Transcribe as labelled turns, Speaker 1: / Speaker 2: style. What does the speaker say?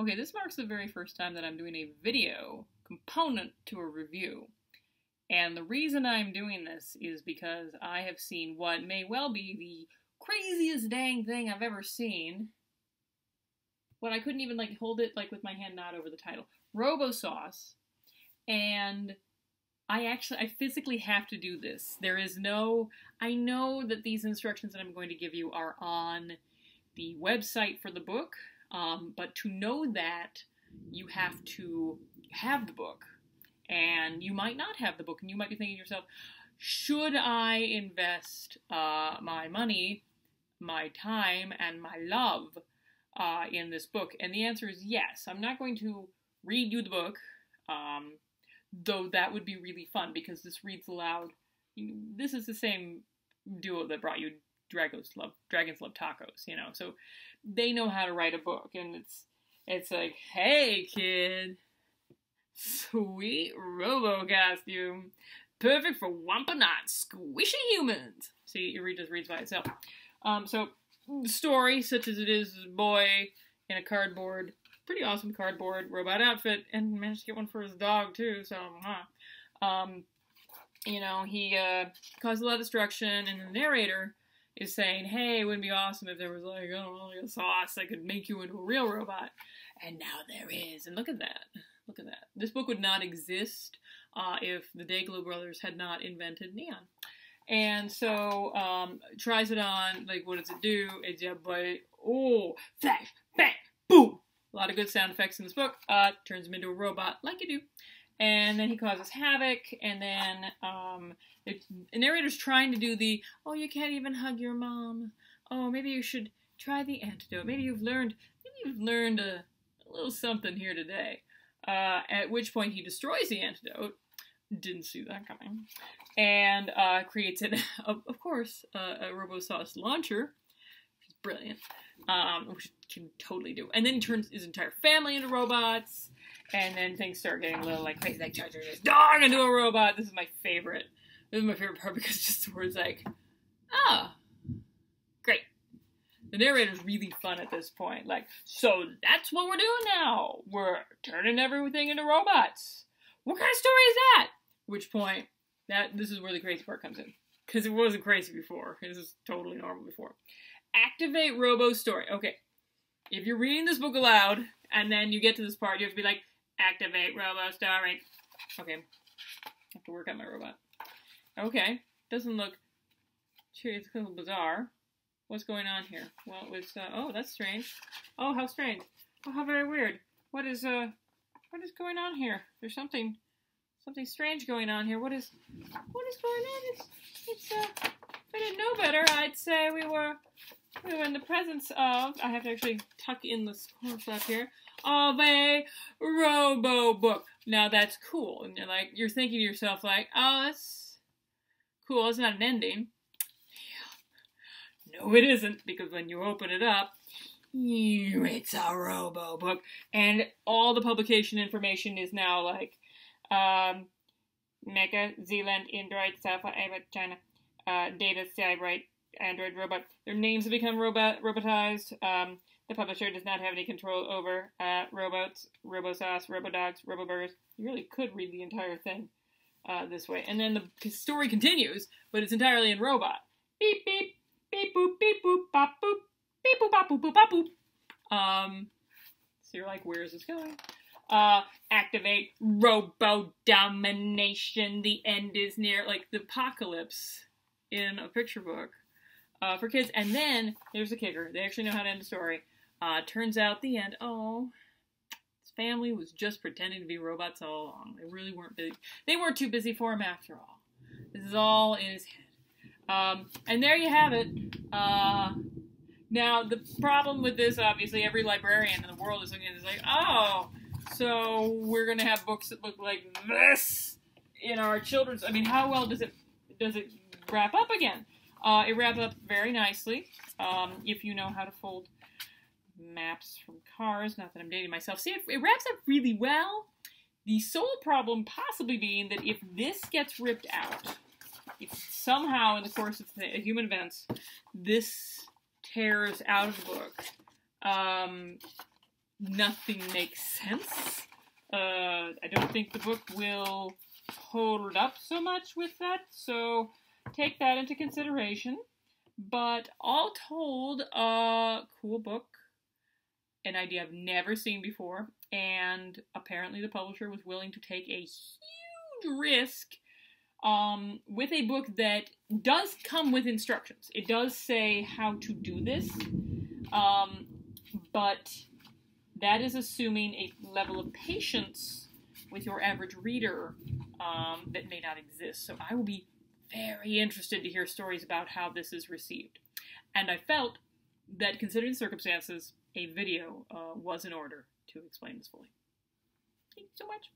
Speaker 1: Okay, this marks the very first time that I'm doing a video component to a review. And the reason I'm doing this is because I have seen what may well be the craziest dang thing I've ever seen. When I couldn't even like hold it like with my hand not over the title. Robo-Sauce. And I physically have to do this. I know that these instructions that I'm going to give you are on the website for the book, but to know that, you have to have the book. And you might not have the book, and you might be thinking to yourself, should I invest my money, my time, and my love in this book? And the answer is yes. I'm not going to read you the book, though that would be really fun, because this reads aloud. This is the same duo that brought you Dragons Love Tacos, you know, so they know how to write a book, and it's like, hey kid, sweet robo costume, perfect for Wampanoag squishy humans. See, it just reads by itself. So, story, such as it is, a boy in a pretty awesome cardboard robot outfit, and managed to get one for his dog too, so, you know, he caused a lot of destruction, and the narrator is saying, hey, it would be awesome if there was like, I don't know, like a sauce that could make you into a real robot. And now there is. And look at that. Look at that. This book would not exist if the Dayglow brothers had not invented neon. And so, tries it on, like, what does it do? It's a boy, oh, flash, bang, boom. A lot of good sound effects in this book. Turns him into a robot, like you do. And then he causes havoc, and then the narrator's trying to do the, oh, you can't even hug your mom. Oh, maybe you should try the antidote. Maybe you've learned a little something here today. At which point he destroys the antidote. Didn't see that coming. And creates of course, a Robo-Sauce launcher, which is brilliant, which it can totally do. And then he turns his entire family into robots. And then things start getting a little like crazy, like turns his dog into a robot. This is my favorite. This is my favorite part because just the words like, ah, great. The narrator's really fun at this point. Like, so that's what we're doing now. We're turning everything into robots. What kind of story is that? Which point, this is where the crazy part comes in. Because it wasn't crazy before. This is totally normal before. Activate Robo Story. Okay. If you're reading this book aloud, and then you get to this part, you have to be like, activate Robo Story. Okay. I have to work on my robot. Okay. Doesn't look... It's a little bizarre. What's going on here? Well, it's, oh, that's strange. Oh, how strange. Oh, how very weird. What is going on here? There's something strange going on here. What is going on? It's, if I didn't know better, I'd say we were in the presence of, I have to actually tuck in the corner flap here, of a robo book. Now that's cool. And you're thinking to yourself like, oh, that's cool. It's not an ending. No, it isn't, because when you open it up, it's a robo book, and all the publication information is now like, Mega, Zealand, Android, Alpha, China, Data, Cybright, Android, Robot. Their names have become robotized. The publisher does not have any control over robots, Robo-Sauce, Robo-Dogs, Robo-Burgers. You really could read the entire thing this way. And then the story continues, but it's entirely in robot. Beep, beep. Beep boop, beep boop, bop boop, beep boop, bop boop, boop, bop boop. So you're like, where is this going? Activate Robo Domination. The end is near. Like the apocalypse in a picture book for kids. And then there's the kicker. They actually know how to end the story. Turns out the end. Oh, his family was just pretending to be robots all along. They really weren't busy. They weren't too busy for him after all. This is all in his head. And there you have it. Now, the problem with this, obviously, every librarian in the world is looking at this like, oh, so we're going to have books that look like this in our children's... I mean, how well does it wrap up again? It wraps up very nicely, if you know how to fold maps from cars. Not that I'm dating myself. See, it wraps up really well. The sole problem possibly being that if this gets ripped out... If somehow in the course of human events, this tears out of the book, nothing makes sense. I don't think the book will hold up so much with that, so take that into consideration. But all told, cool book, an idea I've never seen before, and apparently the publisher was willing to take a huge risk with a book that does come with instructions. It does say how to do this, but that is assuming a level of patience with your average reader that may not exist. So I will be very interested to hear stories about how this is received. And I felt that, considering the circumstances, a video was in order to explain this fully. Thank you so much.